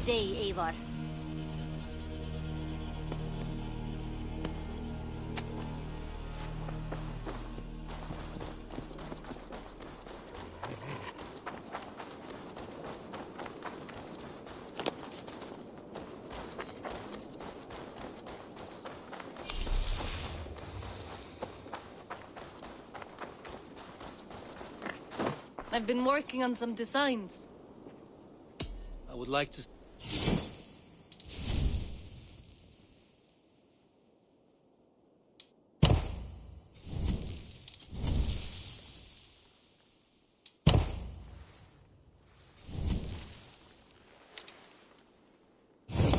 Day, Eivor. I've been working on some designs. I would like to...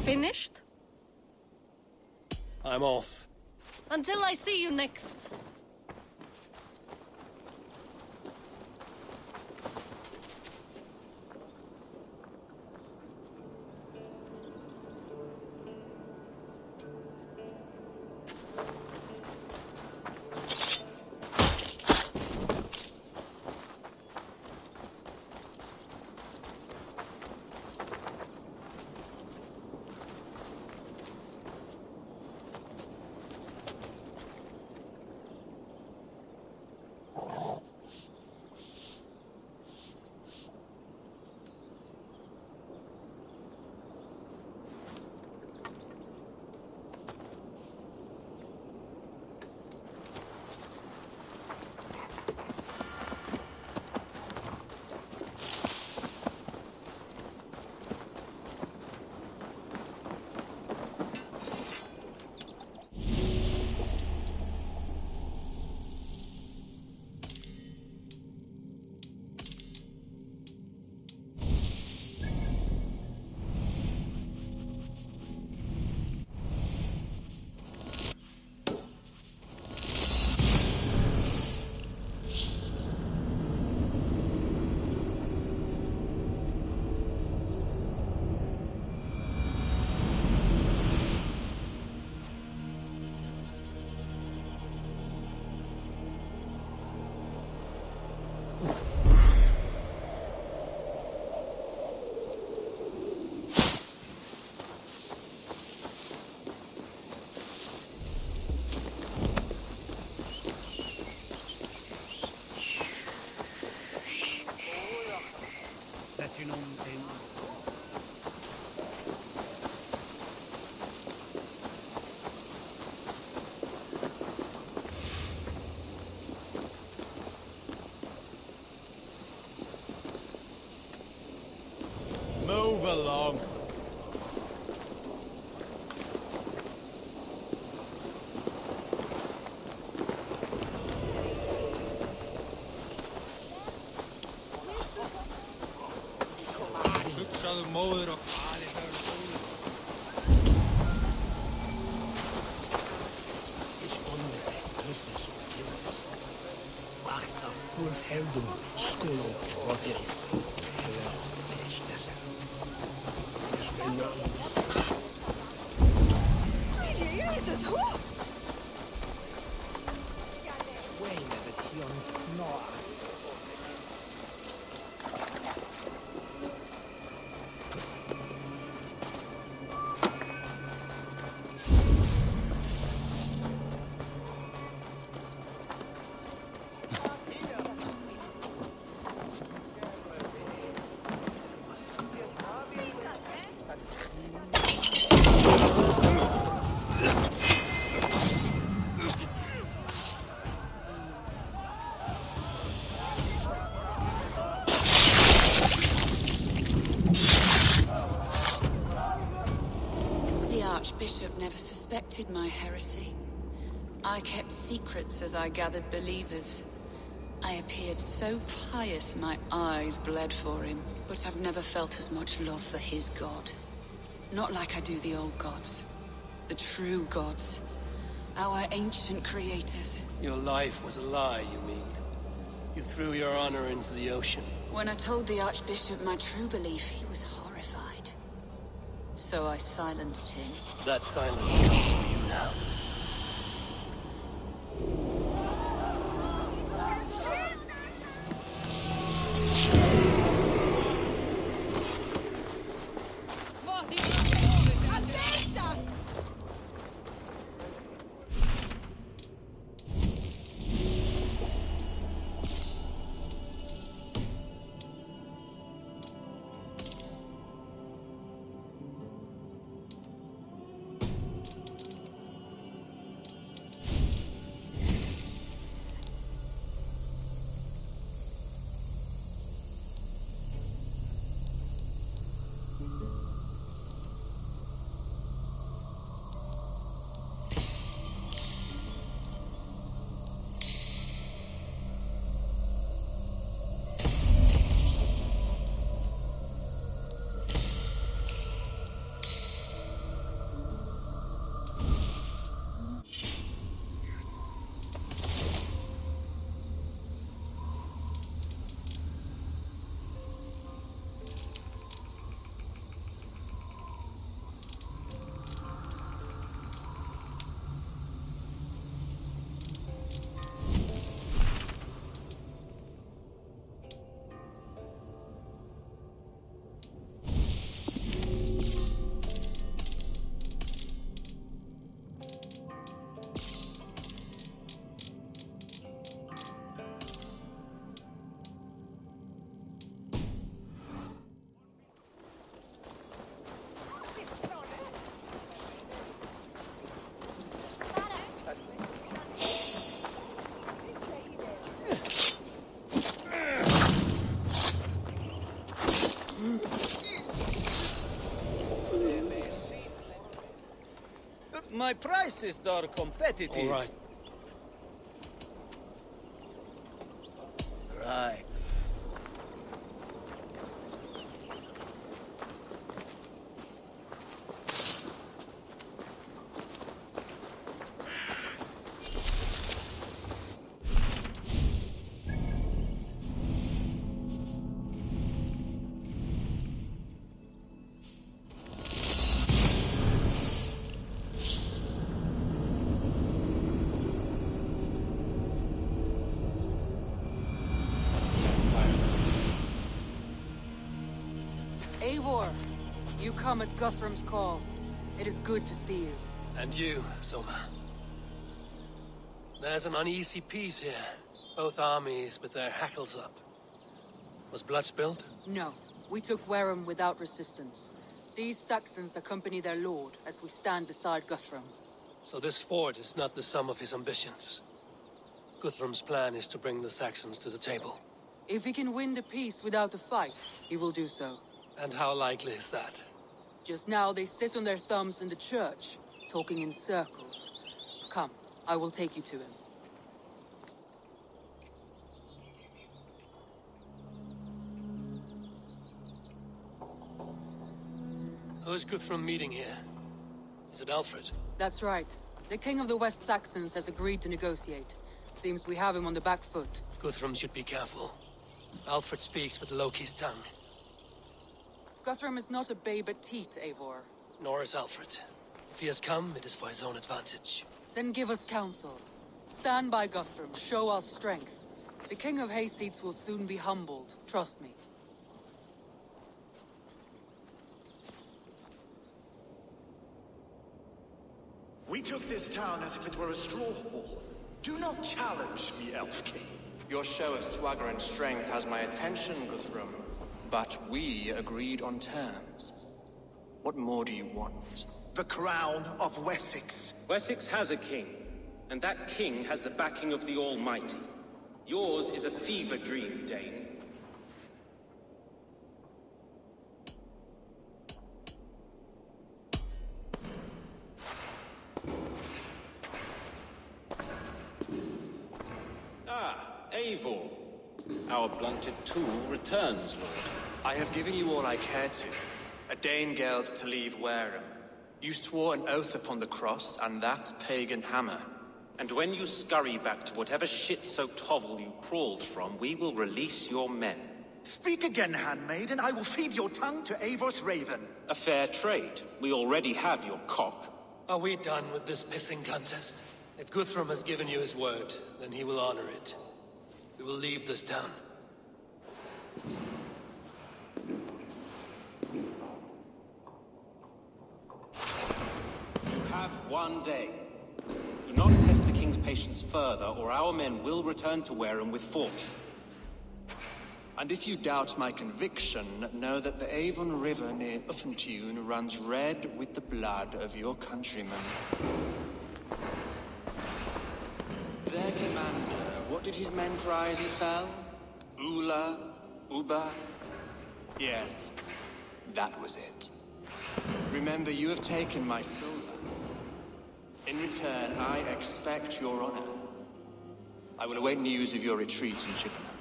Finished? I'm off. Until I see you next. Move along. Hugsaðu móður og faðir þau eru góður. Ich wundere, Christus und Jonas. Wacht auf Wolf Heldum, Skolo, Rotter. Hör, ich esse. Das will Jesus, who? Wayne, that young Noah. accepted my heresy. I kept secrets as I gathered believers. I appeared so pious my eyes bled for him. But I've never felt as much love for his god. Not like I do the old gods. The true gods. Our ancient creators. Your life was a lie, you mean? You threw your honor into the ocean. When I told the Archbishop my true belief, he was horrified. So I silenced him. That silence comes for you now. My prices are competitive. All right. Right. Eivor, you come at Guthrum's call. It is good to see you. And you, Soma. There's an uneasy peace here. Both armies with their hackles up. Was blood spilled? No, we took Wareham without resistance. These Saxons accompany their lord as we stand beside Guthrum. So this fort is not the sum of his ambitions. Guthrum's plan is to bring the Saxons to the table. If he can win the peace without a fight, he will do so. And how likely is that? Just now they sit on their thumbs in the church, talking in circles. Come, I will take you to him. Who is Guthrum meeting here? Is it Alfred? That's right. The king of the West Saxons has agreed to negotiate. Seems we have him on the back foot. Guthrum should be careful. Alfred speaks with Loki's tongue. Guthrum is not a babe at teat, Eivor. Nor is Alfred. If he has come, it is for his own advantage. Then give us counsel. Stand by Guthrum, show our strength. The king of Hayseeds will soon be humbled, trust me. We took this town as if it were a straw hall. Do not challenge me, Elf King. Your show of swagger and strength has my attention, Guthrum. But we agreed on terms. What more do you want? The crown of Wessex. Wessex has a king, and that king has the backing of the Almighty. Yours is a fever dream, Dane. Eivor. Our blunted tool returns, Lord. I have given you all I care to. A Danegeld to leave Wareham. You swore an oath upon the cross, and that pagan hammer. And when you scurry back to whatever shit-soaked hovel you crawled from, we will release your men. Speak again, handmaid, and I will feed your tongue to Eivor's raven. A fair trade. We already have your cock. Are we done with this pissing contest? If Guthrum has given you his word, then he will honor it. We will leave this town. You have 1 day. Do not test the king's patience further, or our men will return to Wareham with force. And if you doubt my conviction, know that the Avon River near Uffentune runs red with the blood of your countrymen. Their commander, what did his men cry as he fell? Ula? Uba? Yes, that was it. Remember, you have taken my silver. In return, I expect your honor. I will await news of your retreat in Chippenham.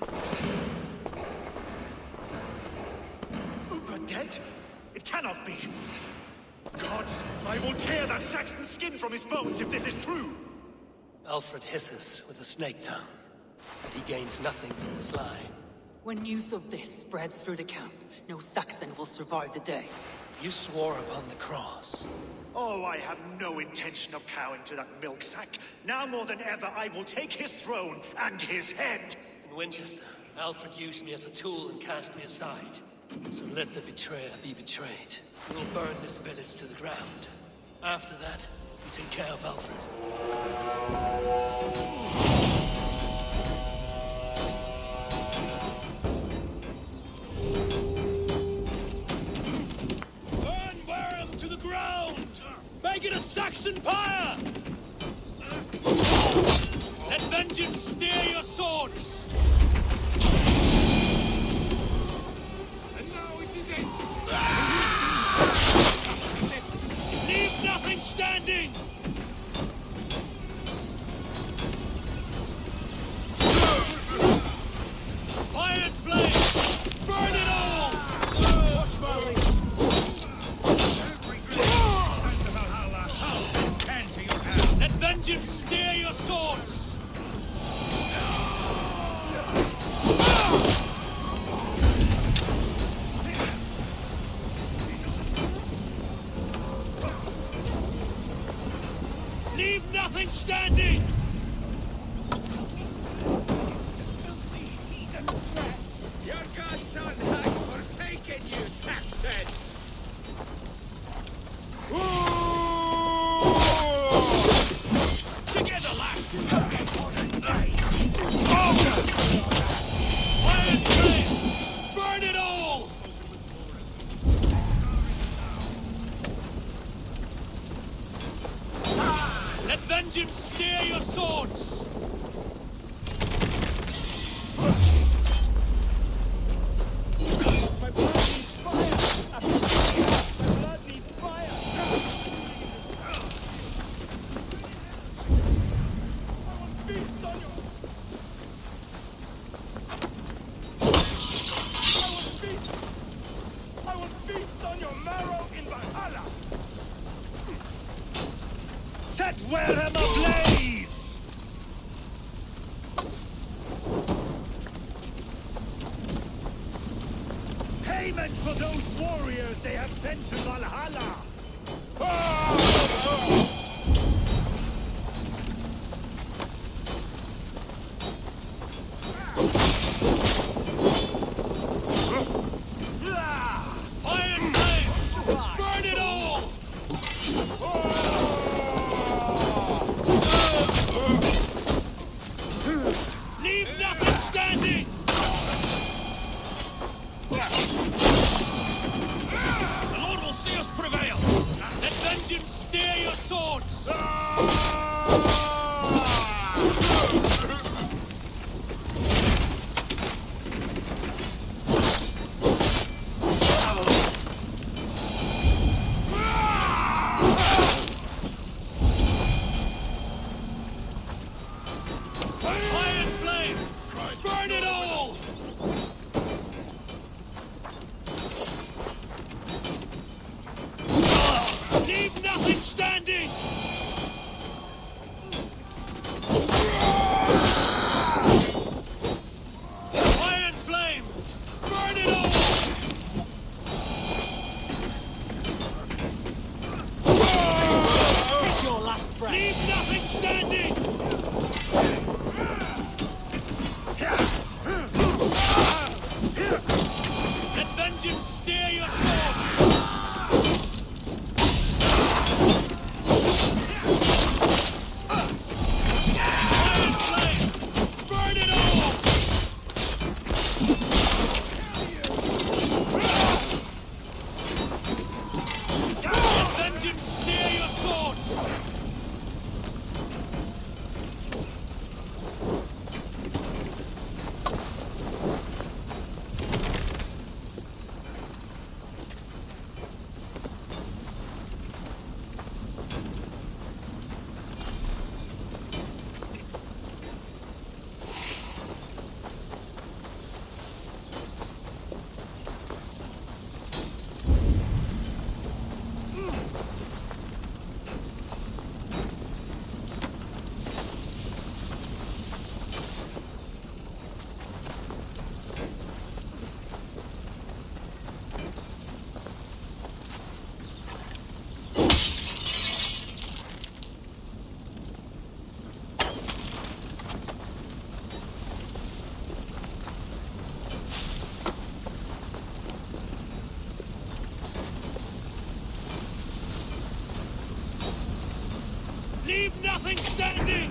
Uber dead? It cannot be. Gods, I will tear that Saxon's skin from his bones if this is true. Alfred hisses with a snake tongue, but he gains nothing from this lie. When news of this spreads through the camp, no Saxon will survive the day. You swore upon the cross. Oh, I have no intention of cowing to that milk sack. Now more than ever, I will take his throne and his head. In Winchester, Alfred used me as a tool and cast me aside. So let the betrayer be betrayed. We will burn this village to the ground. After that, we take care of Alfred. Burn Wareham to the ground! Make it a Saxon pyre! Let vengeance steer your swords! And now it is ended! Leave nothing standing! Fire and flame! Burn it all! Watch Marley! Let vengeance steer your swords! Leave nothing standing! Your godson has forsaken you, Saxon! Together, lad! Fire and flame! Burn it all! Let vengeance steer your swords! My blood needs fire! My blood needs fire! I will feast on you! I will feast on your marrow in Valhalla! Set Wareham ablaze! Payment for those warriors they have sent to Valhalla! Fire and flame! Burn it all! Leave nothing standing! The Lord will see us prevail! Let vengeance steer your swords! Fire and flame! nothing standing!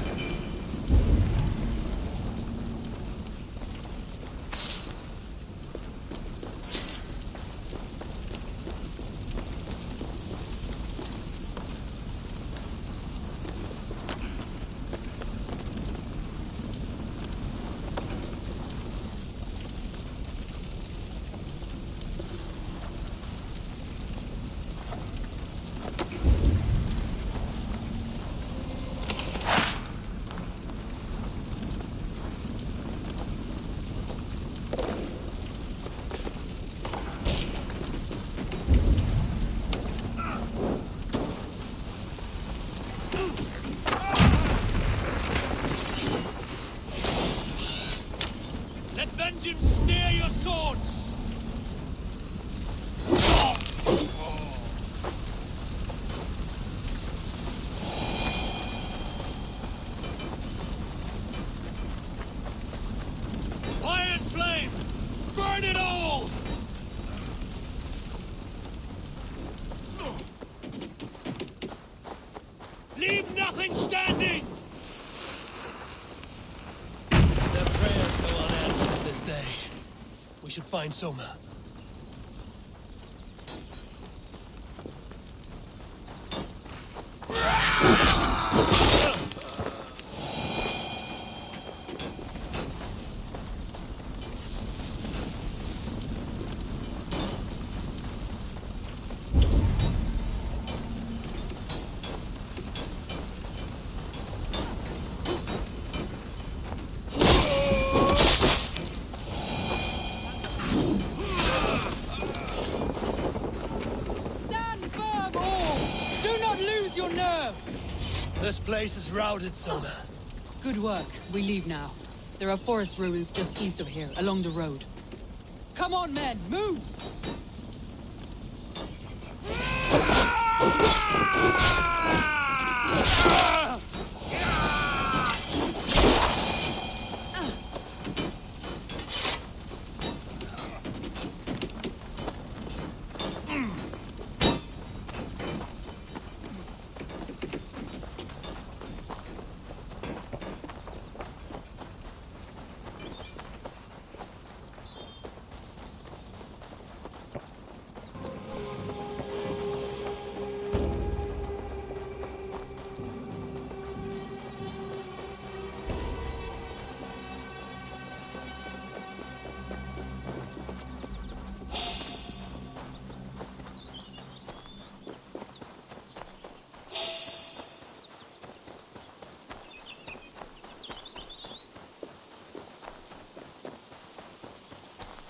Let vengeance steer your swords! Fire and flame! Burn it all! Leave nothing standing! Their prayers go unanswered this day. We should find Soma. Stand firm, all! Do not lose your nerve! This place is routed, Soma. Good work. We leave now. There are forest ruins just east of here, along the road. Come on, men! Move!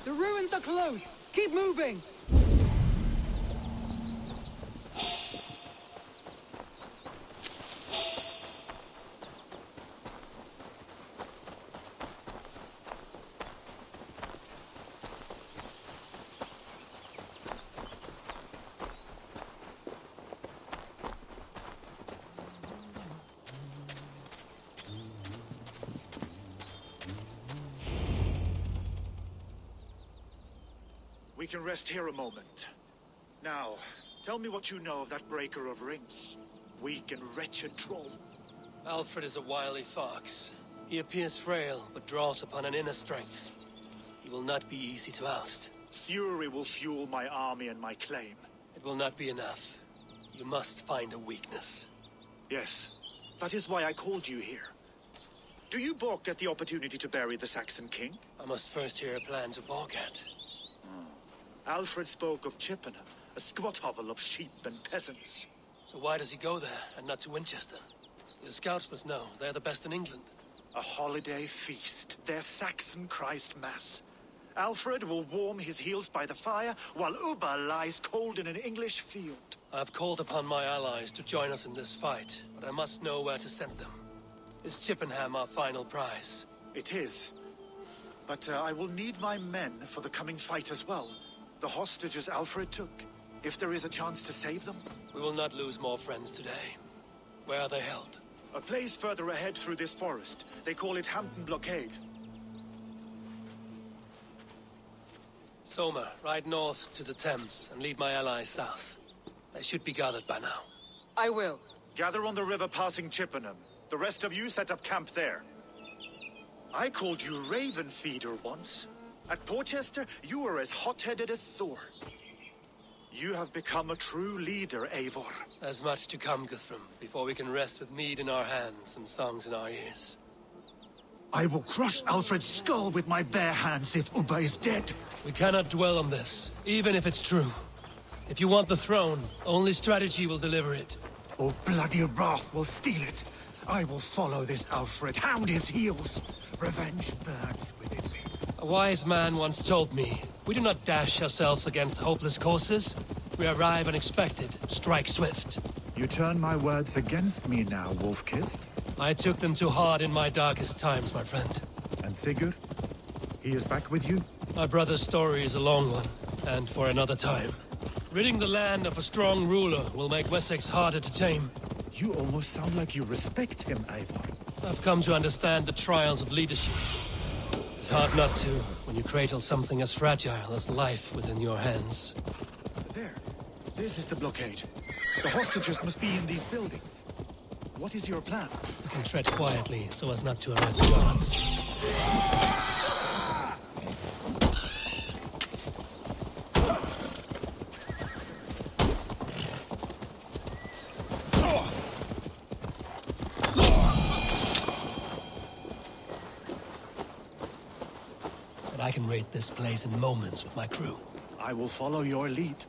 The ruins are close! Keep moving! We can rest here a moment. Now, tell me what you know of that breaker of rings. Weak and wretched troll. Alfred is a wily fox. He appears frail, but draws upon an inner strength. He will not be easy to oust. Fury will fuel my army and my claim. It will not be enough. You must find a weakness. Yes, that is why I called you here. Do you balk at the opportunity to bury the Saxon king? I must first hear a plan to balk at. Alfred spoke of Chippenham, a squat hovel of sheep and peasants. So why does he go there, and not to Winchester? Your scouts must know. They're the best in England. A holiday feast, their Saxon Christ Mass. Alfred will warm his heels by the fire, while Uba lies cold in an English field. I've called upon my allies to join us in this fight, but I must know where to send them. Is Chippenham our final prize? It is. But I will need my men for the coming fight as well. The hostages Alfred took. If there is a chance to save them. We will not lose more friends today. Where are they held? A place further ahead through this forest. They call it Hampton Blockade. Soma, ride north to the Thames and lead my allies south. They should be gathered by now. I will. Gather on the river passing Chippenham. The rest of you set up camp there. I called you Raven Feeder once. At Porchester, you were as hot-headed as Thor. You have become a true leader, Eivor. There's much to come, Guthrum, before we can rest with mead in our hands and songs in our ears. I will crush Alfred's skull with my bare hands if Ubba is dead. We cannot dwell on this, even if it's true. If you want the throne, only strategy will deliver it. Or bloody wrath will steal it. I will follow this Alfred, hound his heels. Revenge burns within me. A wise man once told me, we do not dash ourselves against hopeless courses. We arrive unexpected, strike swift. You turn my words against me now, Wolf-Kissed. I took them too hard in my darkest times, my friend. And Sigurd? He is back with you? My brother's story is a long one, and for another time. Ridding the land of a strong ruler will make Wessex harder to tame. You almost sound like you respect him, Eivor. I've come to understand the trials of leadership. It's hard not to, when you cradle something as fragile as life within your hands. There. This is the blockade. The hostages must be in these buildings. What is your plan? You can tread quietly, so as not to alert the guards. But I can raid this place in moments with my crew. I will follow your lead.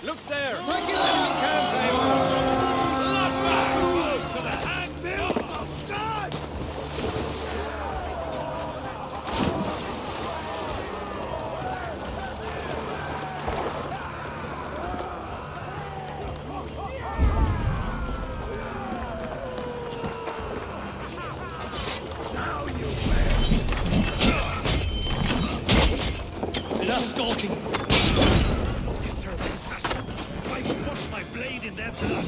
Look there! Thank you! Enough skulking! I will wash my blade in their blood.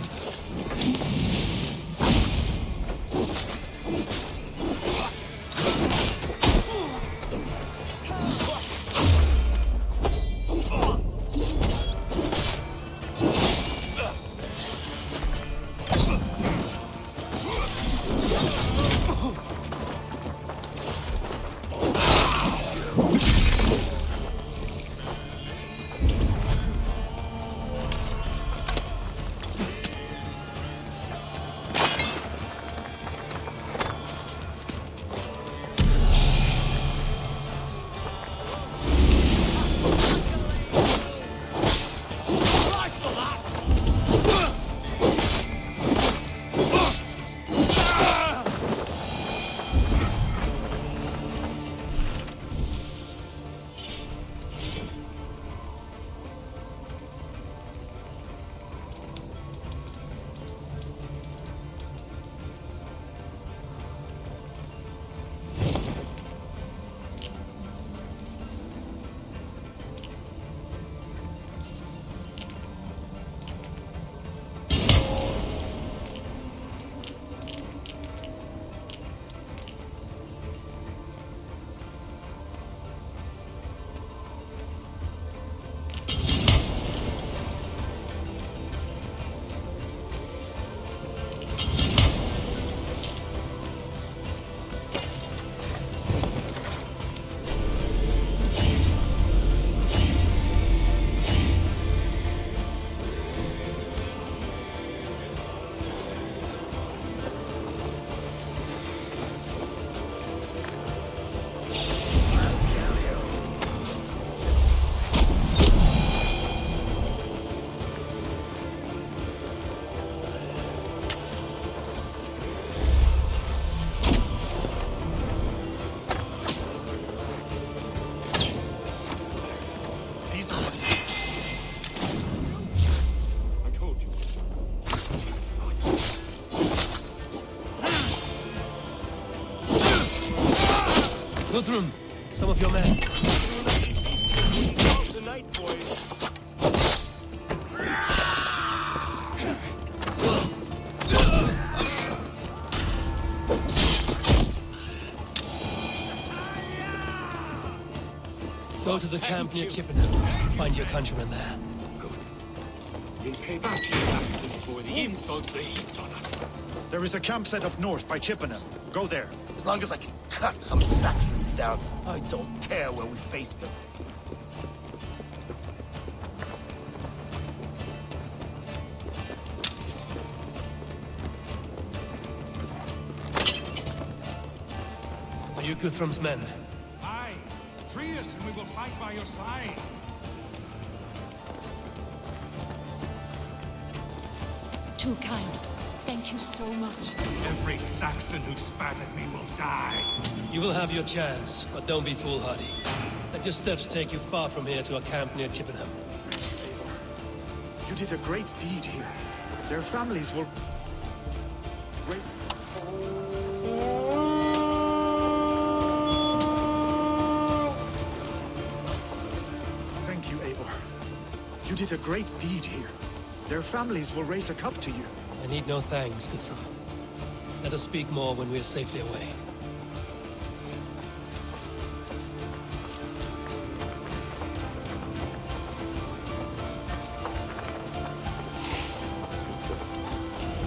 Guthrum, some of your men. Tonight, boys. Go to the camp near Chippenham. Find your countrymen there. Good. We'll pay back the Saxons for the insults they heaped on us. There is a camp set up north by Chippenham. Go there. As long as I can cut some Saxons down, I don't care where we face them. Are you Guthrum's men? Aye. Free us and we will fight by your side. Too kind. Thank you so much. Every Saxon who spat at me will die. You will have your chance, but don't be foolhardy. Let your steps take you far from here to a camp near Chippenham. You did a great deed here. Their families will raise... Thank you, Eivor. You did a great deed here. Their families will raise a cup to you. I need no thanks, Guthrum. Let us speak more when we are safely away.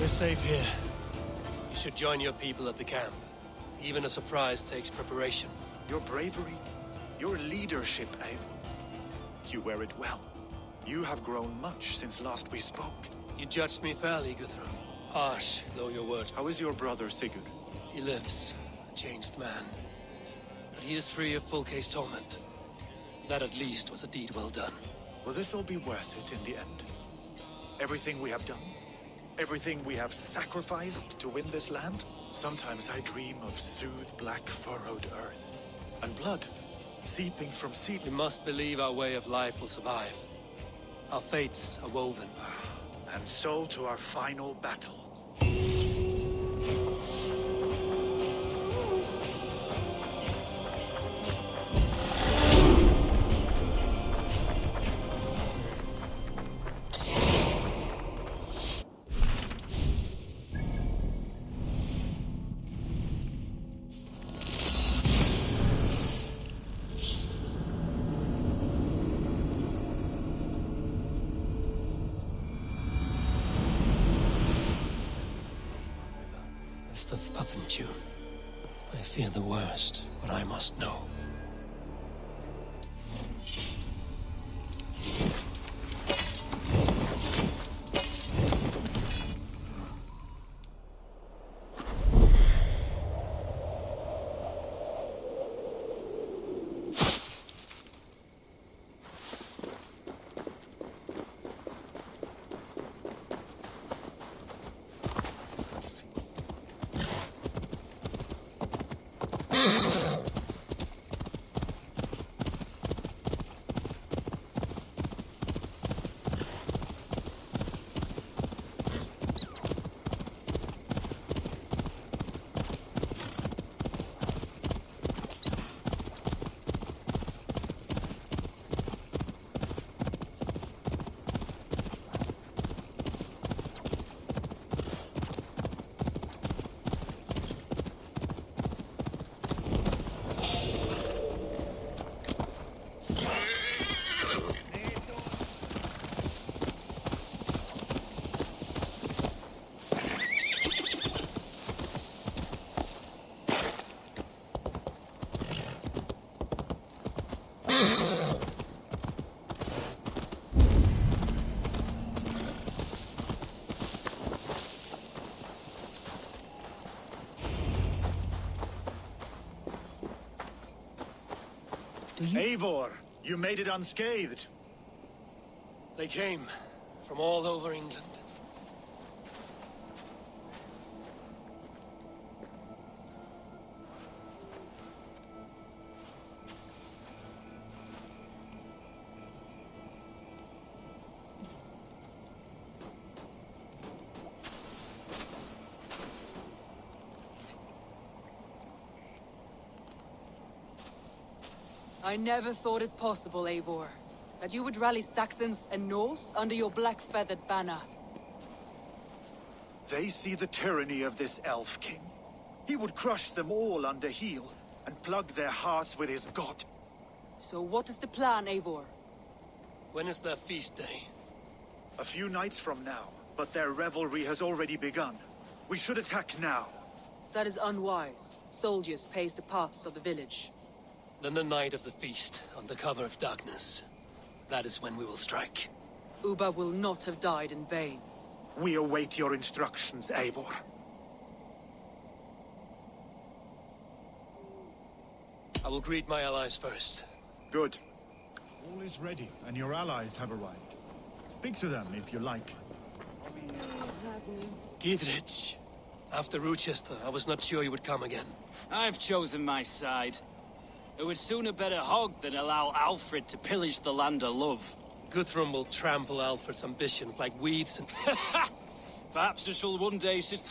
We're safe here. You should join your people at the camp. Even a surprise takes preparation. Your bravery, your leadership, Eivor. You wear it well. You have grown much since last we spoke. You judged me fairly, Guthrum. Harsh, though your words. How is your brother, Sigurd? He lives, a changed man. But he is free of full case torment. That at least was a deed well done. Will this all be worth it in the end? Everything we have done? Everything we have sacrificed to win this land? Sometimes I dream of soothed black furrowed earth. And blood seeping from seed. We must believe our way of life will survive. Our fates are woven. And so to our final battle. Of Puffin-Tune. I fear the worst, but I must know. Eivor, you made it unscathed. They came from all over England. I never thought it possible, Eivor, that you would rally Saxons and Norse under your black-feathered banner. They see the tyranny of this elf king. He would crush them all under heel and plug their hearts with his god. So what is the plan, Eivor? When is their feast day? A few nights from now, but their revelry has already begun. We should attack now. That is unwise. Soldiers pace the paths of the village. Then the night of the feast, under cover of darkness. That is when we will strike. Uba will not have died in vain. We await your instructions, Eivor. I will greet my allies first. Good. All is ready, and your allies have arrived. Speak to them if you like. Gidrich. After Rochester, I was not sure you would come again. I've chosen my side. It would sooner bet a hog than allow Alfred to pillage the land of love. Guthrum will trample Alfred's ambitions like weeds and... Perhaps I shall one day sit...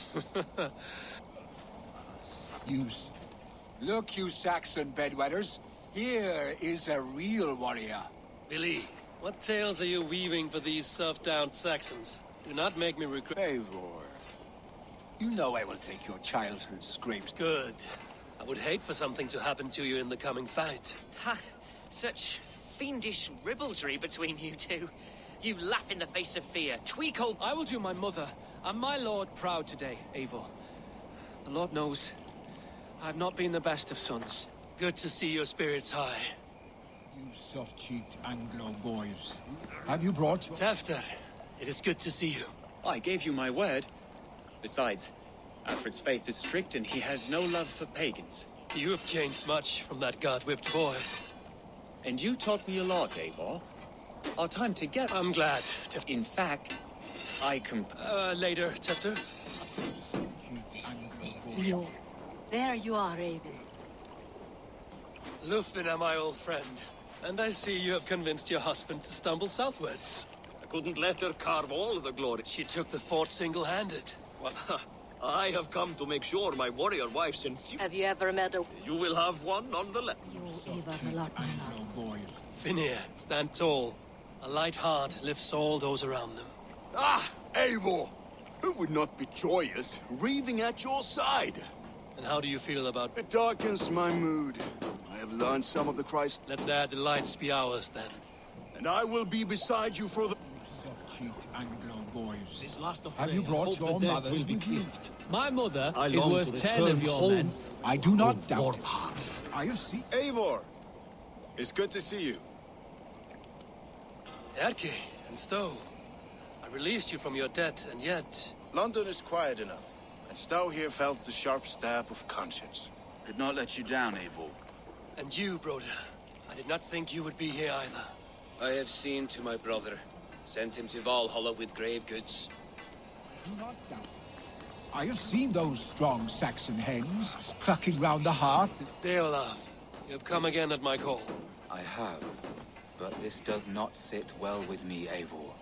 Look, you Saxon bedwetters. Here is a real warrior. Billy, what tales are you weaving for these soft-down Saxons? Do not make me regret... Eivor. You know I will take your childhood scrapes. Good. I would hate for something to happen to you in the coming fight. Ha! Such fiendish ribaldry between you two. You laugh in the face of fear. Tweak old... I will do my mother and my lord proud today, Eivor. The Lord knows, I've not been the best of sons. Good to see your spirits high. You soft-cheeked Anglo boys. Have you brought... Tefter, it is good to see you. I gave you my word. Besides, Alfred's faith is strict and he has no love for pagans. You have changed much from that god-whipped boy. And you taught me a lot, Eivor. Our time together... I'm glad, Tefter. In fact, later, Tefter. Yo, there you are, Raven. Lufina, my old friend. And I see you have convinced your husband to stumble southwards. I couldn't let her carve all the glory. She took the fort single-handed. Well, I have come to make sure my warrior wife's in few. Have you ever met a... You will have one on the left. Finir, stand tall. A light heart lifts all those around them. Ah, Eivor! Who would not be joyous, raving at your side? And how do you feel about... It darkens my mood. I have learned some of the Christ... Let their delights be ours, then. And I will be beside you for the... Soft-cheeked Anglo boys. This last of Have you brought your mothers with you? My mother is worth 10 of your men. I do not doubt it. I have seen... Eivor! It's good to see you. Erke and Stowe. I released you from your debt, and yet... London is quiet enough, and Stowe here felt the sharp stab of conscience. Could not let you down, Eivor. And you, brother. I did not think you would be here either. I have seen to my brother. Sent him to Valhalla with grave goods. Do not doubt it. I have seen those strong Saxon hens clucking round the hearth. Deolaf, you have come again at my call. I have, but this does not sit well with me, Eivor.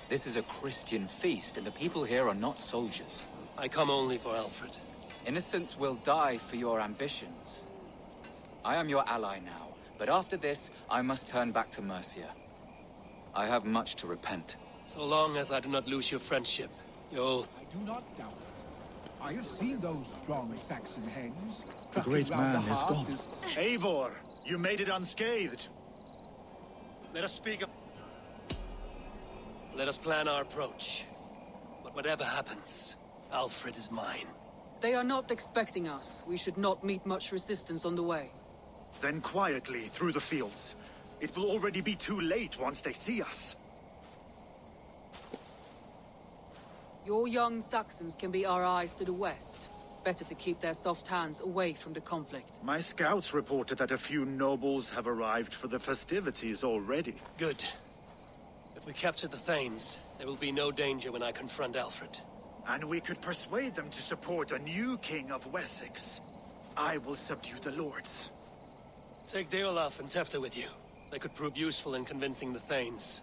This is a Christian feast, and the people here are not soldiers. I come only for Alfred. Innocents will die for your ambitions. I am your ally now, but after this, I must turn back to Mercia. I have much to repent. So long as I do not lose your friendship, you'll... I do not doubt it. I have seen those strong Saxon hens. The great man is gone. Eivor, you made it unscathed. Let us speak of... Let us plan our approach. But whatever happens, Alfred is mine. They are not expecting us. We should not meet much resistance on the way. Then quietly through the fields. It will already be too late once they see us. Your young Saxons can be our eyes to the west. Better to keep their soft hands away from the conflict. My scouts reported that a few nobles have arrived for the festivities already. Good. If we capture the Thanes, there will be no danger when I confront Alfred. And we could persuade them to support a new king of Wessex. I will subdue the lords. Take Deolaf and Tefta with you. They could prove useful in convincing the Thanes.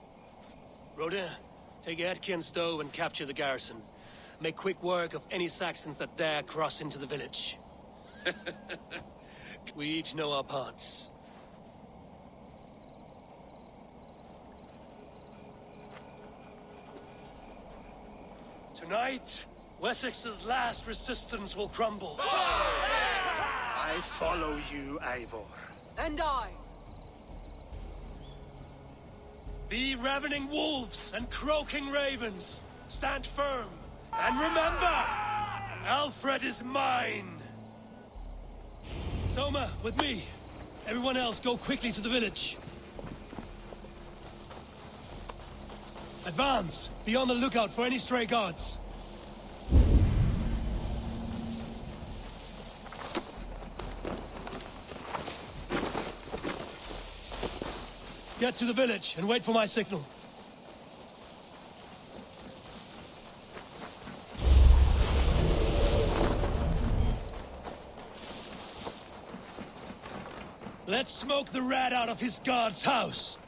Rodin, take Edke and Stowe and capture the garrison. Make quick work of any Saxons that dare cross into the village. We each know our parts. Tonight, Wessex's last resistance will crumble. I follow you, Eivor. And I. Be ravening wolves and croaking ravens. Stand firm. And remember, Alfred is mine. Soma, with me. Everyone else, go quickly to the village. Advance. Be on the lookout for any stray guards. Get to the village and wait for my signal. Let's smoke the rat out of his guard's house.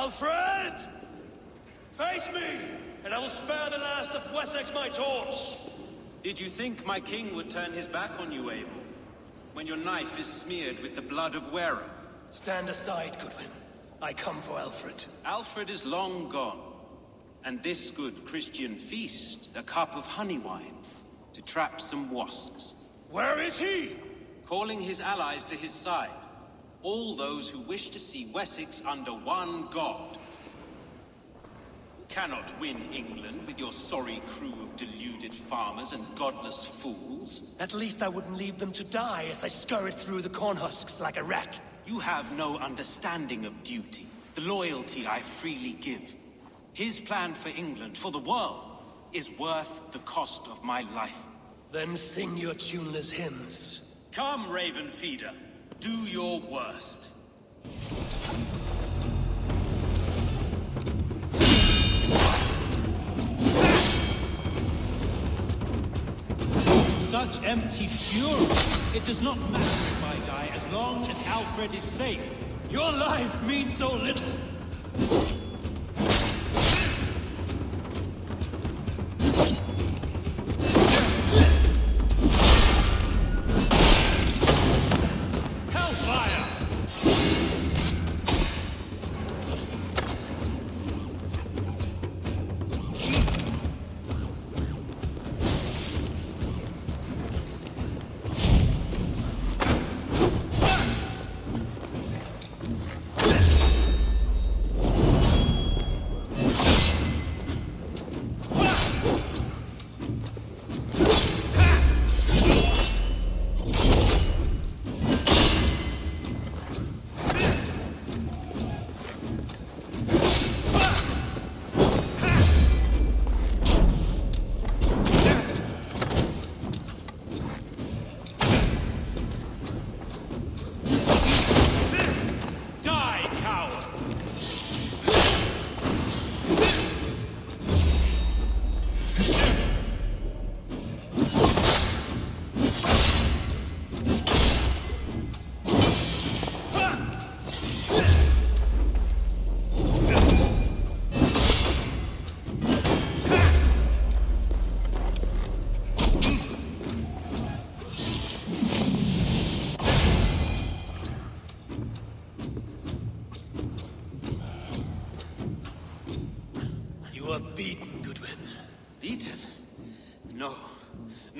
Alfred! Face me, and I will spare the last of Wessex my torch! Did you think my king would turn his back on you, Eivor? When your knife is smeared with the blood of Wearer? Stand aside, Goodwin. I come for Alfred. Alfred is long gone. And this good Christian feast, a cup of honey wine, to trap some wasps. Where is he? Calling his allies to his side. All those who wish to see Wessex under one god. Cannot win England with your sorry crew of deluded farmers and godless fools. At least I wouldn't leave them to die as I scurried through the corn husks like a rat. You have no understanding of duty, the loyalty I freely give. His plan for England, for the world, is worth the cost of my life. Then sing your tuneless hymns. Come, Raven Feeder. Do your worst. Such empty fury. It does not matter if I die as long as Alfred is safe. Your life means so little.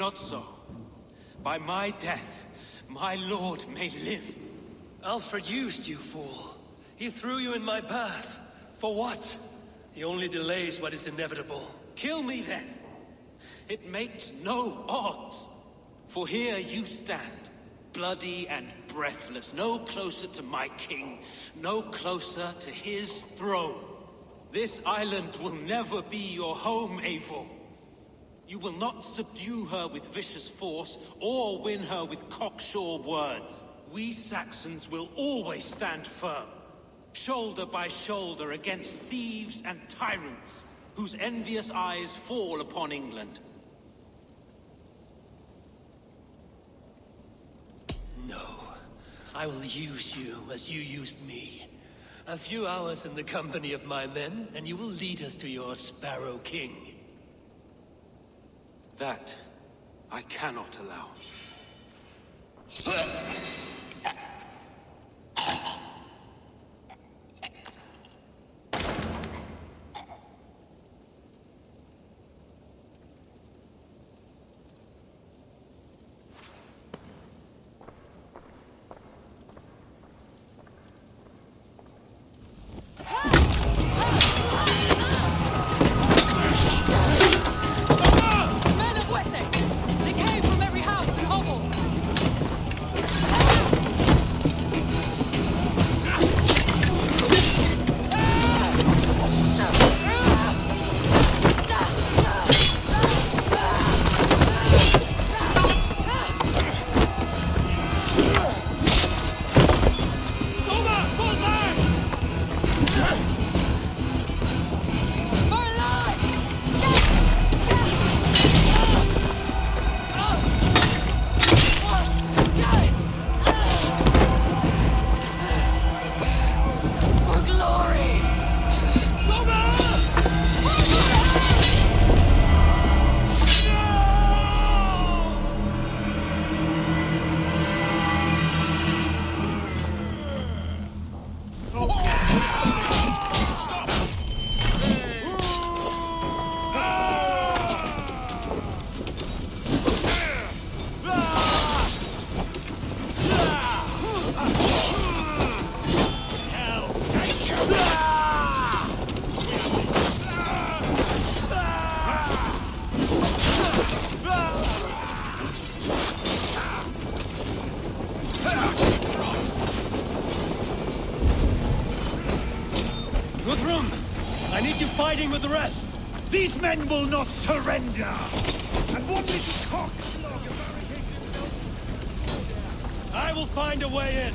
Not so. By my death, my lord may live. Alfred used you, fool. He threw you in my path. For what? He only delays what is inevitable. Kill me then. It makes no odds. For here you stand, bloody and breathless, no closer to my king, no closer to his throne. This island will never be your home, Eivor. You will not subdue her with vicious force, or win her with cocksure words. We Saxons will always stand firm, shoulder by shoulder against thieves and tyrants, whose envious eyes fall upon England. No. I will use you as you used me. A few hours in the company of my men, and you will lead us to your Sparrow King. That I cannot allow. Men of Wessex! They came from every house and hovel! For glory! Guthrum! I need you fighting with the rest! These men will not surrender! And one little cockslog barricaded himself. I will find a way in!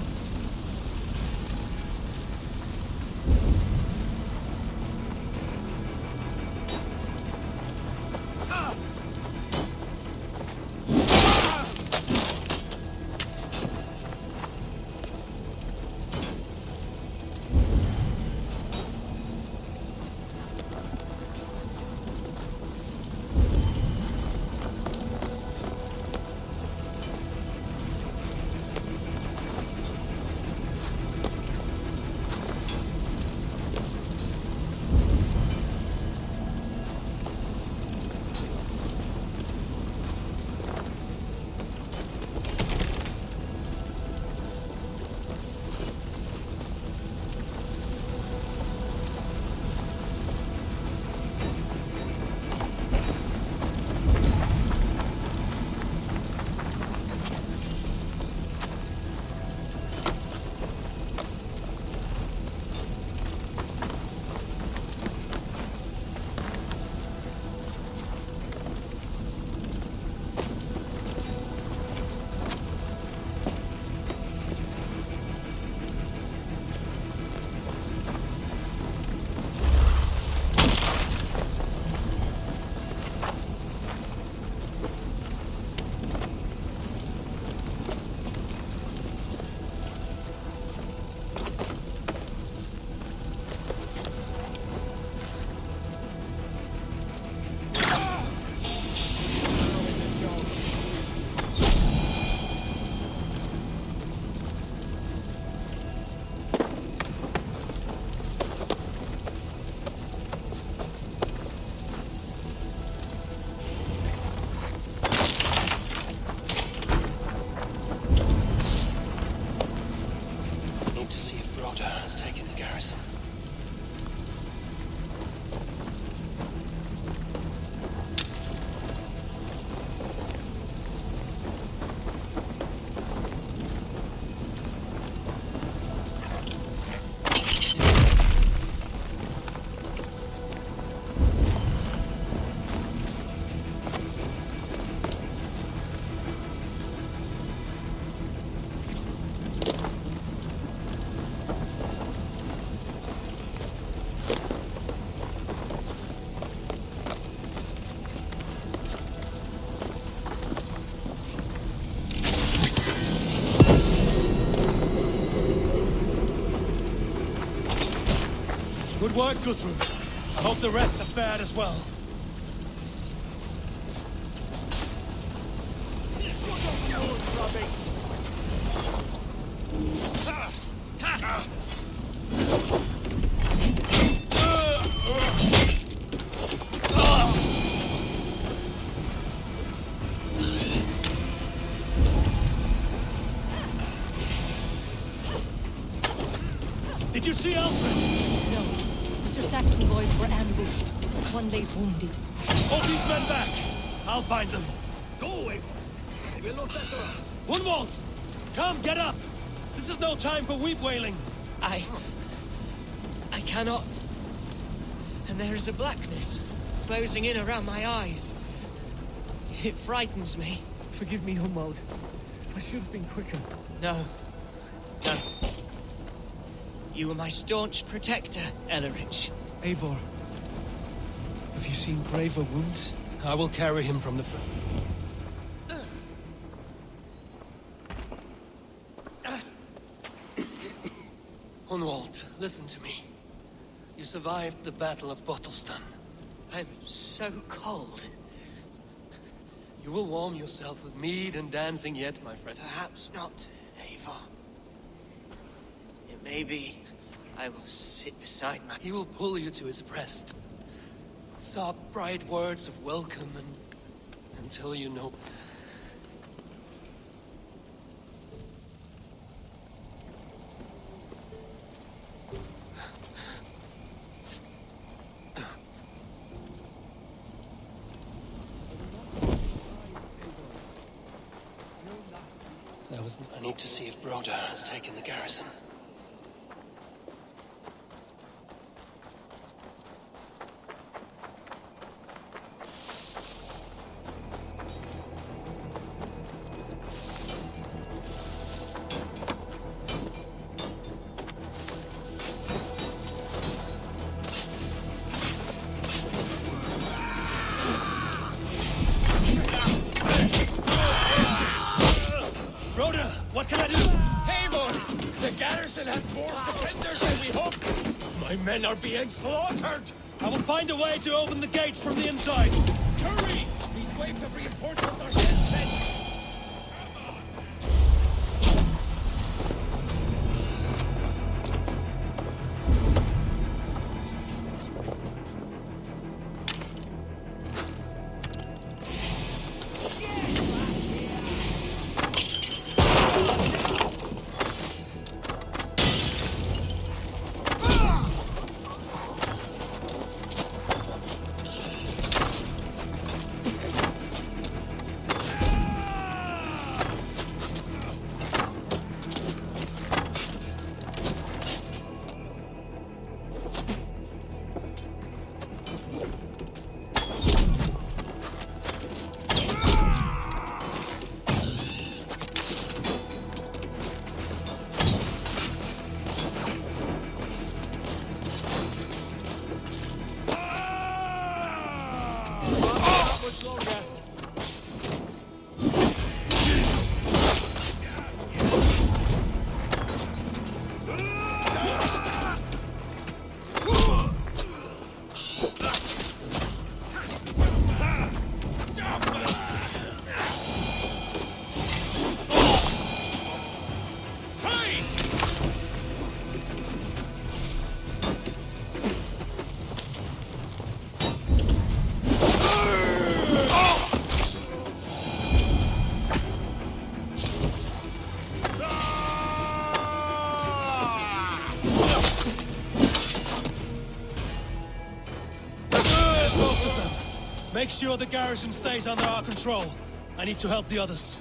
work, Guthrum. I hope the rest have fared as well. Did you see Alfred? No, but your Saxon boys were ambushed. One lays wounded. Hold these men back. I'll find them. Go away. They will not better us. Gunwald! Come, get up! This is no time for weep wailing. I cannot. And there is a blackness closing in around my eyes. It frightens me. Forgive me, Humwald. I should have been quicker. No. No. You were my staunch protector, Ellerich. Eivor, have you seen graver wounds? I will carry him from the front. Hunwald, listen to me. You survived the Battle of Bottleston. I'm so cold. You will warm yourself with mead and dancing yet, my friend. Perhaps not, Eivor. It may be I will sit beside my... He will pull you to his breast. Sob bright words of welcome until you know... I need to see if Broder has taken the garrison. Broder, what can I do? Eivor! The garrison has more defenders than we hoped! My men are being slaughtered! I will find a way to open the gates from the inside. Hurry! These waves of reinforcements are yet sent! Much longer. Make sure the garrison stays under our control. I need to help the others.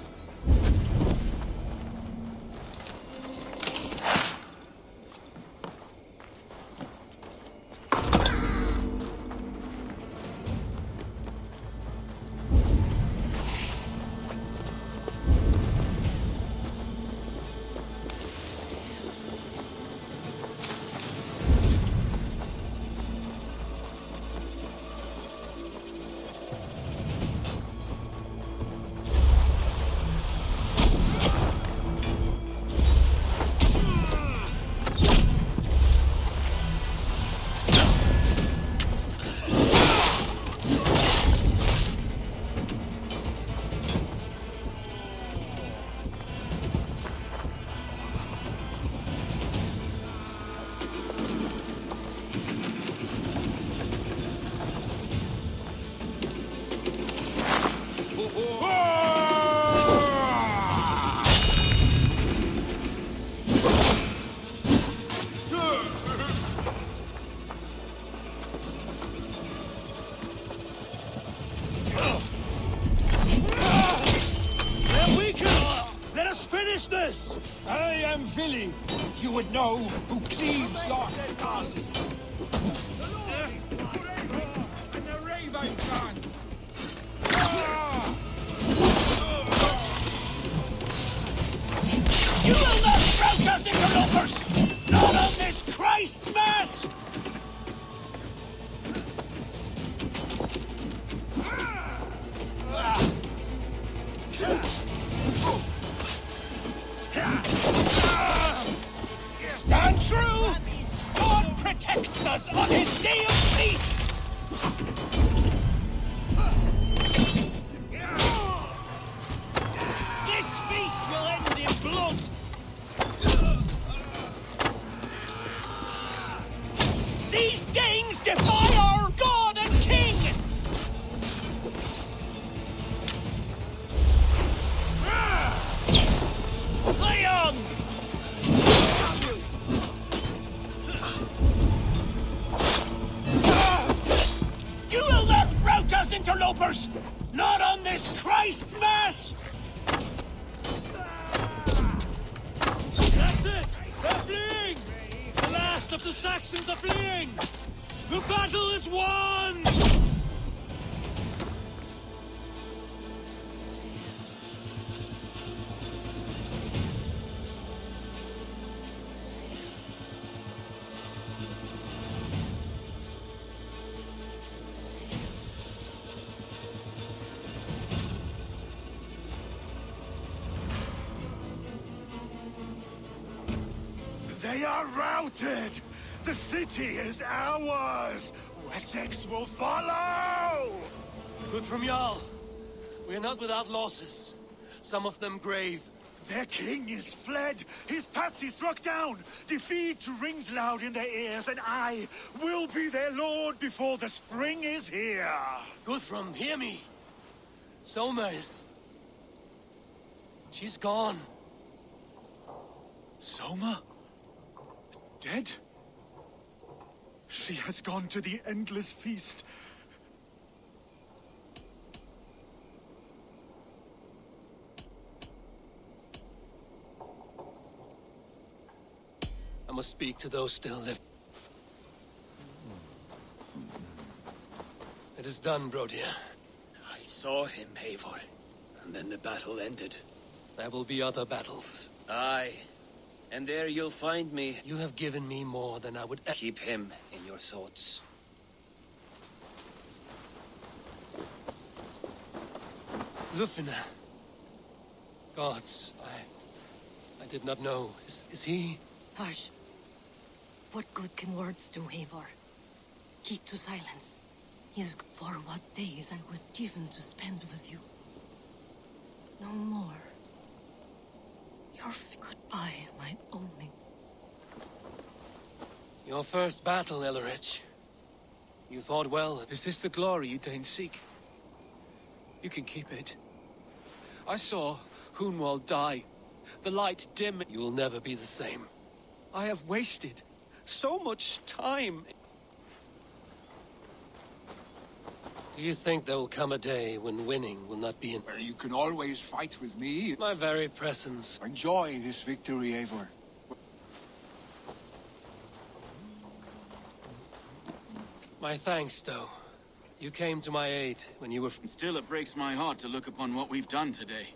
foolishness! I am Vili. If you would know who cleaves your stars. And the Raven Clan. You will not rout us, interlopers! Not on this Christ Mass! Stand true! God protects us on his day of feasts! This feast will end in blood! These Danes defy our God and King! Lay on! You will not rout us, interlopers! Not on this Christ Mass! That's it! They're fleeing! The last of the Saxons are fleeing! The battle is won! They are routed! The city is ours! Wessex will follow! Good from Jarl. We are not without losses. Some of them grave. Their king is fled! His patsy struck down! Defeat rings loud in their ears, and I will be their lord before the spring is here! Guthrum, hear me! Soma is... She's gone. Soma? Dead? She has gone to the endless feast. I must speak to those still left. It is done, Brodir. I saw him, Eivor. And then the battle ended. There will be other battles. Aye. And there you'll find me. You have given me more than I would... Keep him in your thoughts. Lufina. Gods, I did not know. Is he... Hush. What good can words do, Eivor? Keep to silence. For what days I was given to spend with you. No more. Your goodbye, my only. Your first battle, Ellerich. You fought well. Is this the glory you Danes seek? You can keep it. I saw Hunwald die. The light dim. You will never be the same. I have wasted so much time. Do you think there will come a day when winning will not be in... Well, you can always fight with me. My very presence. Enjoy this victory, Eivor. My thanks, Stowe. You came to my aid when you were... Still, it breaks my heart to look upon what we've done today.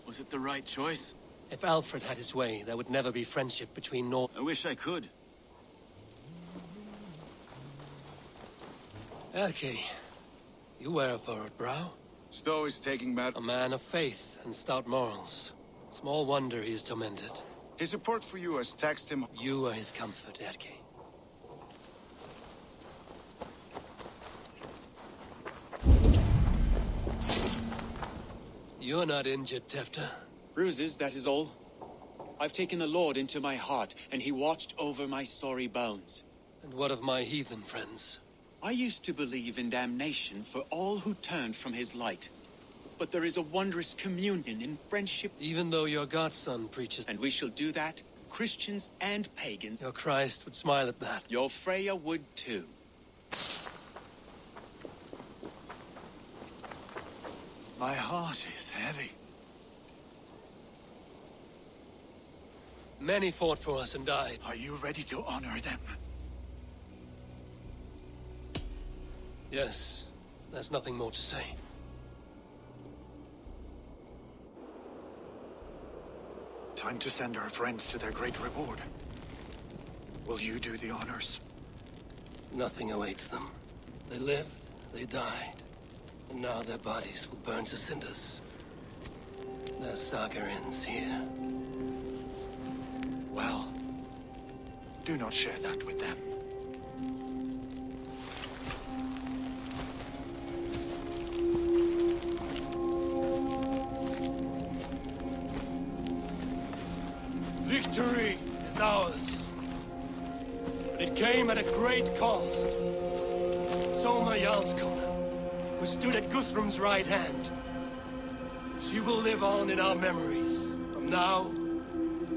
Was it the right choice? If Alfred had his way, there would never be friendship between Nor... I wish I could. Erke, you wear a furrowed brow. Stowe is taking matters. A man of faith and stout morals. Small wonder he is tormented. His support for you has taxed him. You are his comfort, Erke. You're not injured, Tefta. Bruises, that is all. I've taken the Lord into my heart, and he watched over my sorry bones. And what of my heathen friends? I used to believe in damnation for all who turned from his light. But there is a wondrous communion in friendship. Even though your godson preaches... And we shall do that, Christians and pagans. Your Christ would smile at that. Your Freya would too. My heart is heavy. Many fought for us and died. Are you ready to honor them? Yes. There's nothing more to say. Time to send our friends to their great reward. Will you do the honors? Nothing awaits them. They lived, they died, and now their bodies will burn to cinders. Their saga ends here. Well, do not share that with them. Victory is ours. But it came at a great cost. Soma Jarlskona, who stood at Guthrum's right hand. She will live on in our memories, from now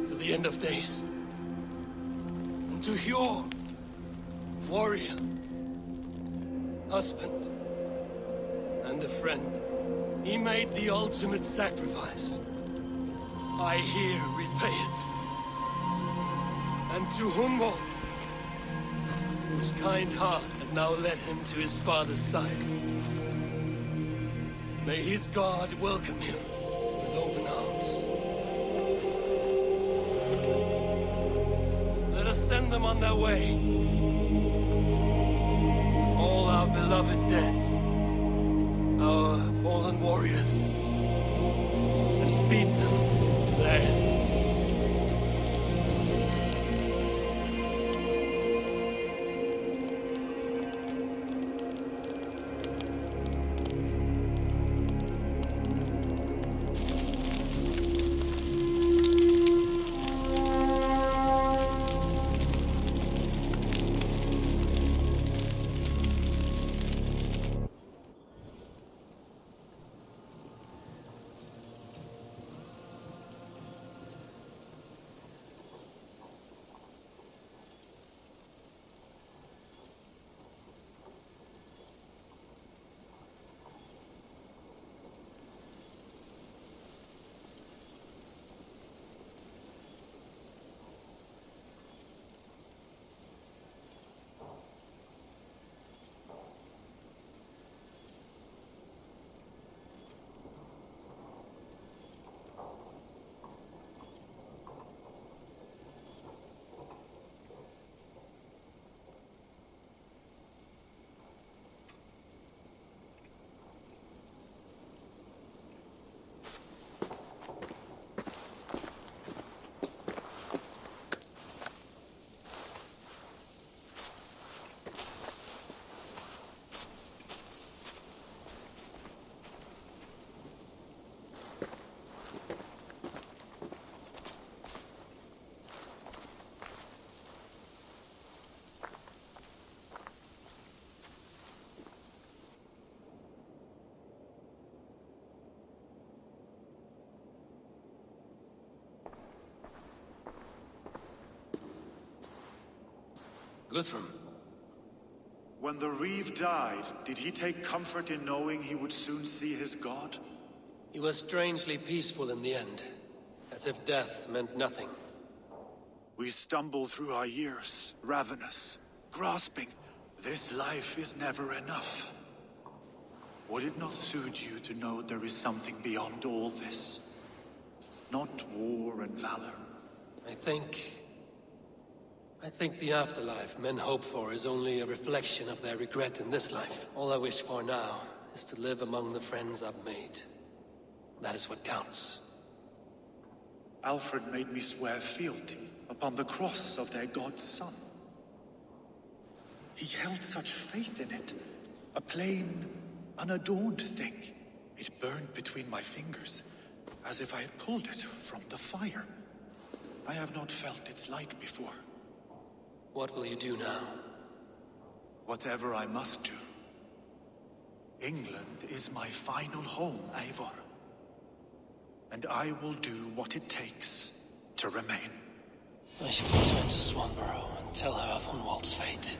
to the end of days. And to Hjor, warrior, husband, and a friend, he made the ultimate sacrifice. I here repay it. And to Hunwald, whose kind heart has now led him to his father's side. May his God welcome him with open arms. Let us send them on their way. All our beloved dead, our fallen warriors, and speed them to their end. Guthrum. When the Reeve died, did he take comfort in knowing he would soon see his god? He was strangely peaceful in the end, as if death meant nothing. We stumble through our years, ravenous, grasping. This life is never enough. Would it not suit you to know there is something beyond all this? Not war and valor. I think the afterlife men hope for is only a reflection of their regret in this life. All I wish for now is to live among the friends I've made. That is what counts. Alfred made me swear fealty upon the cross of their god's son. He held such faith in it. A plain, unadorned thing. It burned between my fingers, as if I had pulled it from the fire. I have not felt its light before. What will you do now? Whatever I must do. England is my final home, Eivor. And I will do what it takes to remain. I should return to Swanborough and tell her of Hunwald's fate.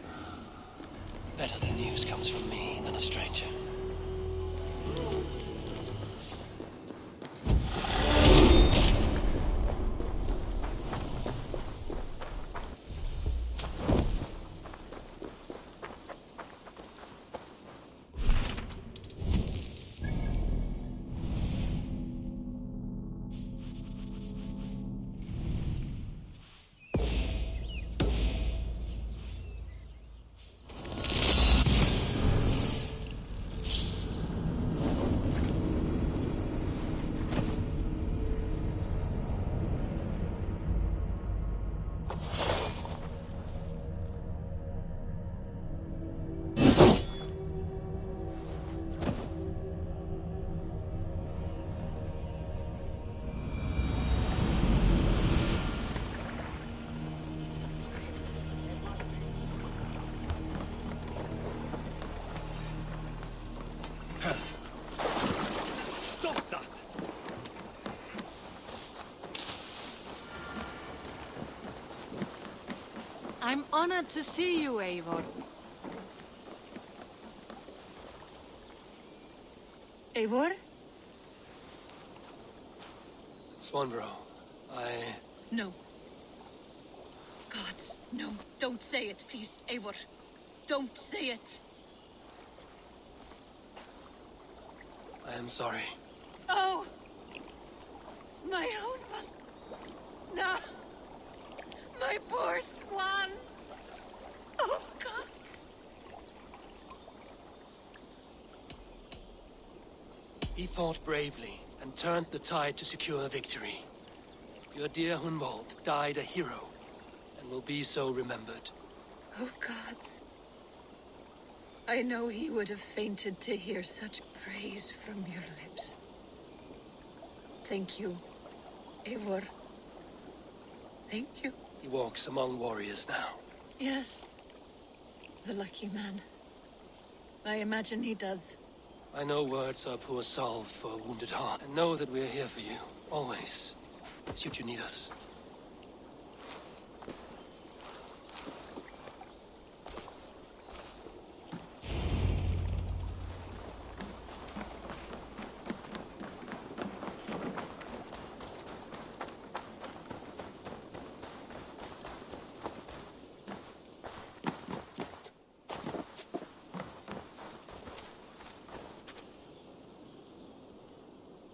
Better the news comes from me than a stranger. I'm honored to see you, Eivor. Eivor? Swanborough, No. Gods, no. Don't say it, please, Eivor. Don't say it. I am sorry. Oh! My own one. No. My poor swan. Oh, gods. He fought bravely and turned the tide to secure victory. Your dear Hunwald died a hero and will be so remembered. Oh, gods. I know he would have fainted to hear such praise from your lips. Thank you, Eivor. Thank you. He walks among warriors now. Yes. The lucky man. I imagine he does. I know words are poor salve for a wounded heart, and know that we're here for you, always, should you need us.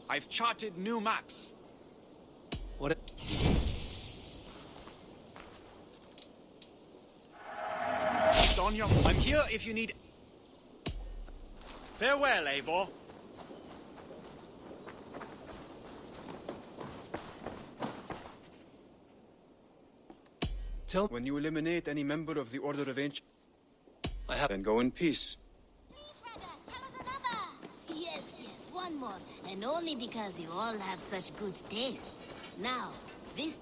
I've charted new maps. What? Sonia, I'm here if you need... Farewell, Eivor. When you eliminate any member of the Order of Ancient... I have... Then go in peace. Yes, yes, one more. And only because you all have such good taste. Now, this...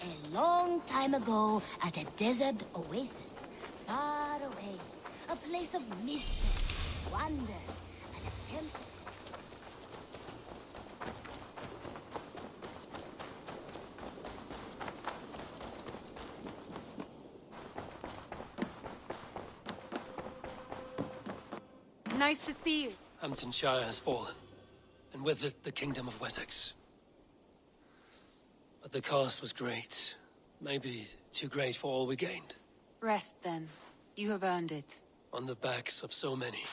A long time ago, at a desert oasis, far away, a place of myth, wonder, and a temple. Nice to see you. Hamptonshire has fallen, and with it the Kingdom of Wessex. But the cost was great. Maybe too great for all we gained. Rest then. You have earned it. On the backs of so many.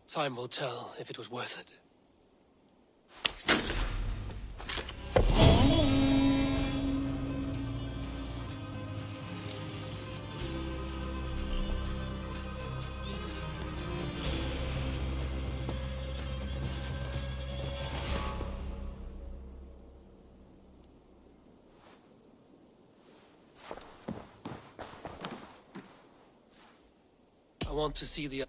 Time will tell if it was worth it. I want to see the...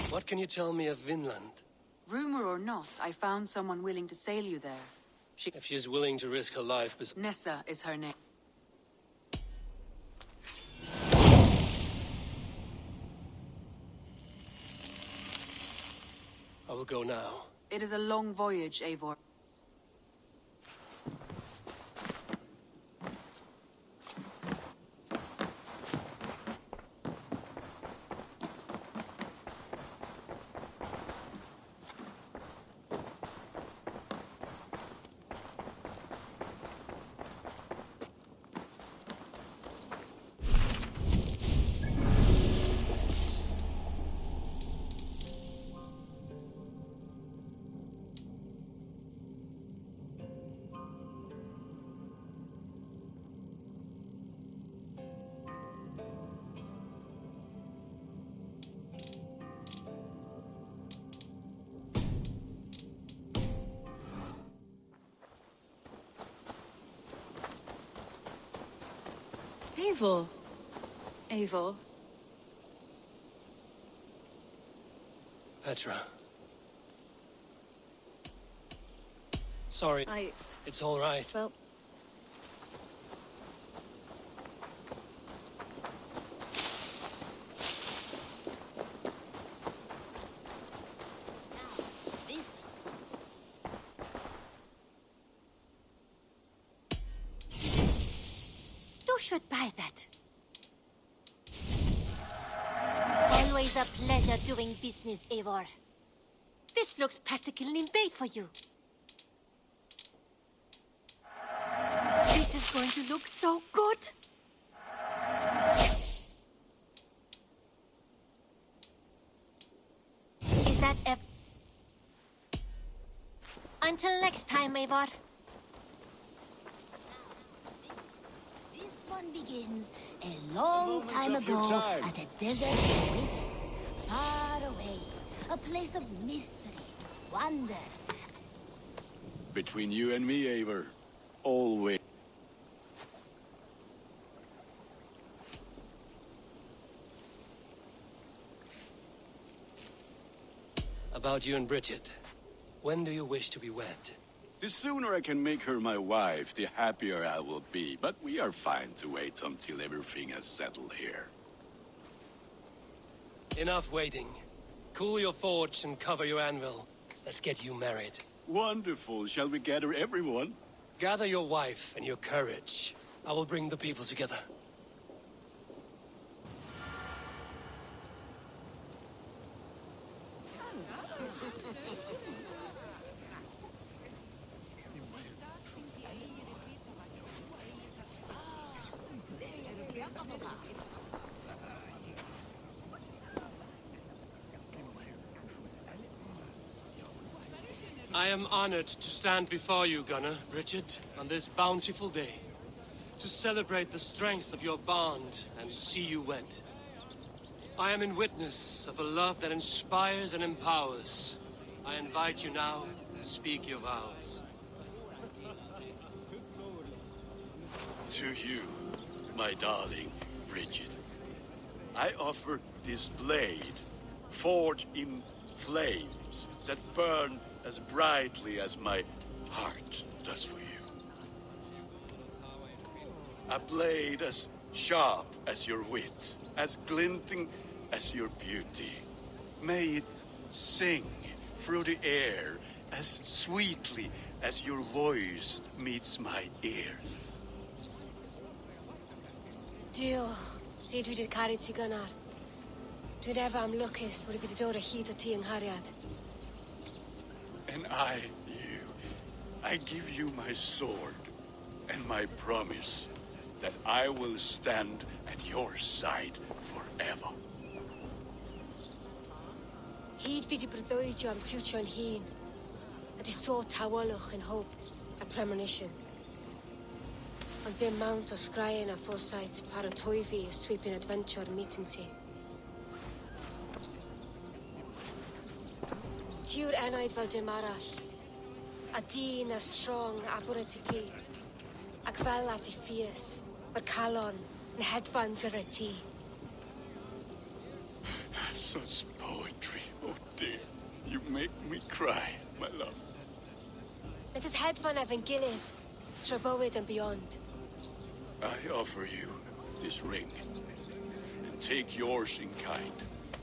What can you tell me of Vinland? Rumor or not, I found someone willing to sail you there. If she's willing to risk her life, Nessa is her name. I will go now. It is a long voyage, Eivor. Eivor. Petra. Sorry. It's all right. Well... You should buy that. Always a pleasure doing business, Eivor. This looks practically made for you. This is going to look so good. Is that Until next time, Eivor. This one begins a long time ago at a desert oasis, far away. A place of mystery, wonder. Between you and me, Eivor, always. About you and Bridget. When do you wish to be wed? The sooner I can make her my wife, the happier I will be. But we are fine to wait until everything has settled here. Enough waiting. Cool your forge and cover your anvil. Let's get you married. Wonderful. Shall we gather everyone? Gather your wife and your courage. I will bring the people together. I am honored to stand before you, Gunnar, Bridget, on this bountiful day, to celebrate the strength of your bond and to see you wed. I am in witness of a love that inspires and empowers. I invite you now to speak your vows. To you, my darling Bridget, I offer this blade, forged in flames that burn as brightly as my heart does for you. A blade as sharp as your wit, as glinting as your beauty. May it sing through the air as sweetly as your voice meets my ears. Dio, see dwi 'di caru ti Gunnar. Dwi'n efo am lwcus bod fi 'di dod o hyd o ti yng nghariad. And I give you my sword and my promise that I will stand at your side forever. Hyd fi 'di breuddwydio am ffiwtio yn hun, a di so tawelwch yn hope a premonition. Ond dim mount o sgraen a foresight paratoi fi a sweeping adventure meeting ti. Tiw'r enaid fel dim arall, a dyn a strong a bwr y tigi, ac fel at I ffies, mae'r calon yn hedfan dyr y ti. Such poetry, oh dear. You make make me cry, my love. Let us head for Avengilin, Traboid and beyond. I offer you this ring, and take yours in kind.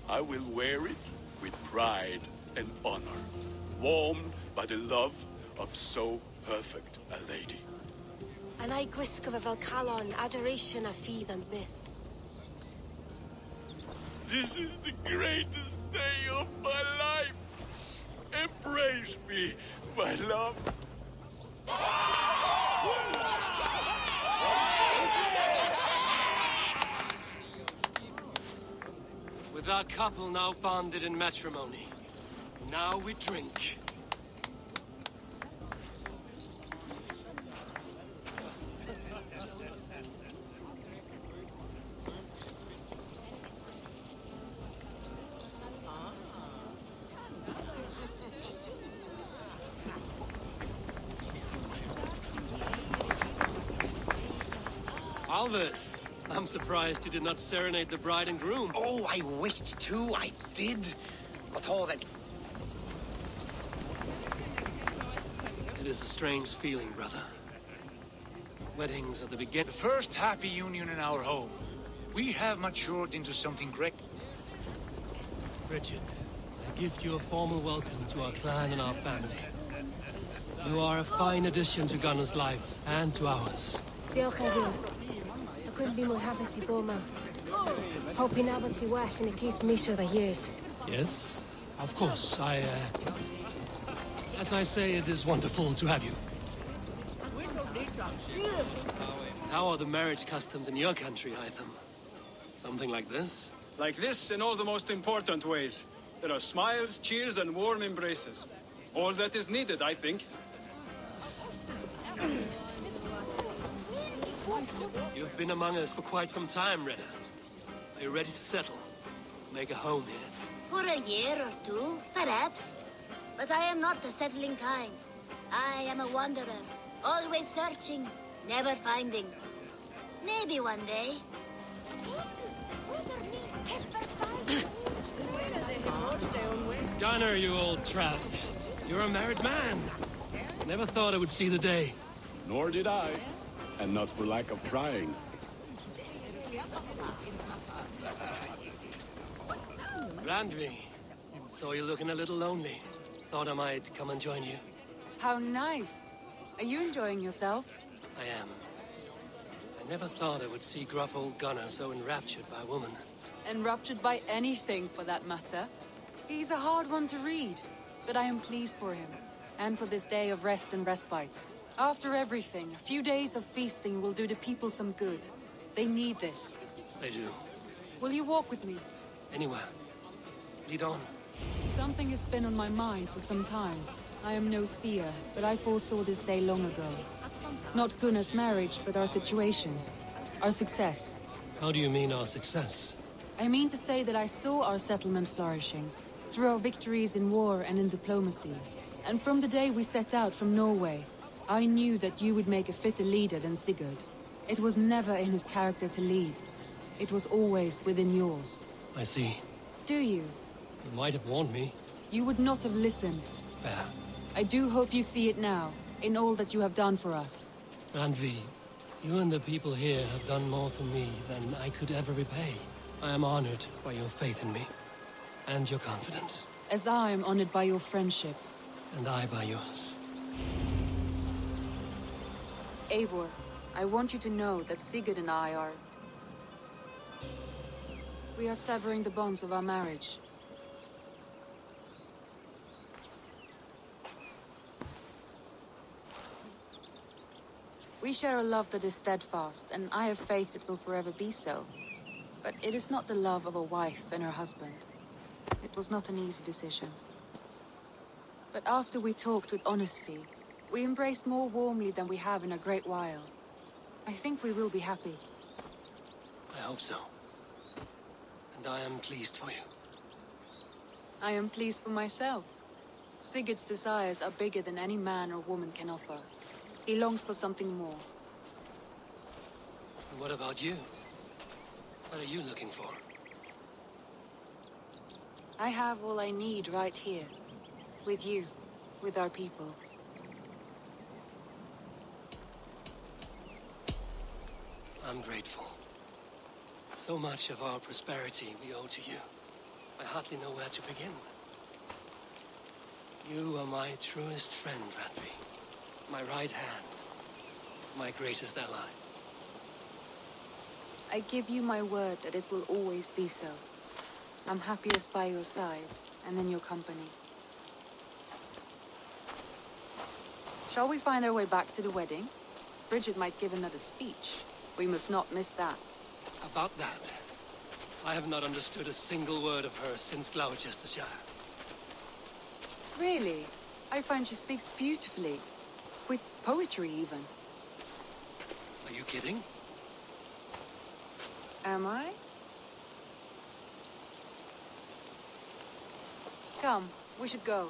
I will wear it with pride and honor, warmed by the love of so perfect a lady. And I gwisg of a Valcalon, adoration a feed and myth. This is the greatest day of my life. Embrace me, my love. With our couple now bonded in matrimony, now we drink. Alvis, I'm surprised you did not serenade the bride and groom. Oh, I wished to, I did. But all that... It is a strange feeling, brother. Weddings at the beginning. The first happy union in our home. We have matured into something great. Richard, I give you a formal welcome to our clan and our family. You are a fine addition to Gunnar's life and to ours. Diolch heddiw. I couldn't be more happy to go, man. Hoping now to West in the case Misha the years. Yes, of course. As I say, it is wonderful to have you. How are the marriage customs in your country, Hytham? Something like this? Like this in all the most important ways. There are smiles, cheers, and warm embraces. All that is needed, I think. You've been among us for quite some time, Rena. Are you ready to settle? Make a home here? For a year or two, perhaps. But I am not the settling kind. I am a wanderer, always searching, never finding. Maybe one day. Gunnar, you old trout. You're a married man. Never thought I would see the day. Nor did I. And not for lack of trying. Randvi, saw you looking a little lonely. Thought I might come and join you. How nice. Are you enjoying yourself? I am. I never thought I would see gruff old Gunnar so enraptured by a woman. Enraptured by anything, for that matter. He's a hard one to read, but I am pleased for him, and for this day of rest and respite. After everything, a few days of feasting will do the people some good. They need this. They do. Will you walk with me? Anywhere. Lead on. Something has been on my mind for some time. I am no seer, but I foresaw this day long ago. Not Gunnar's marriage, but our situation. Our success. How do you mean our success? I mean to say that I saw our settlement flourishing, through our victories in war and in diplomacy. And from the day we set out from Norway, I knew that you would make a fitter leader than Sigurd. It was never in his character to lead. It was always within yours. I see. Do you? You might have warned me. You would not have listened. Fair. I do hope you see it now, in all that you have done for us. Randvi, you and the people here have done more for me than I could ever repay. I am honored by your faith in me, and your confidence. As I am honored by your friendship. And I by yours. Eivor, I want you to know that Sigurd and I are... We are severing the bonds of our marriage. We share a love that is steadfast, and I have faith it will forever be so. But it is not the love of a wife and her husband. It was not an easy decision. But after we talked with honesty, we embraced more warmly than we have in a great while. I think we will be happy. I hope so. And I am pleased for you. I am pleased for myself. Sigurd's desires are bigger than any man or woman can offer. He longs for something more. And what about you? What are you looking for? I have all I need right here. With you. With our people. I'm grateful. So much of our prosperity we owe to you. I hardly know where to begin. You are my truest friend, Randvi. My right hand. My greatest ally. I give you my word that it will always be so. I'm happiest by your side, and in your company. Shall we find our way back to the wedding? Bridget might give another speech. We must not miss that. About that, I have not understood a single word of hers since Gloucestershire. Really? I find she speaks beautifully. With poetry, even. Are you kidding? Am I? Come, we should go.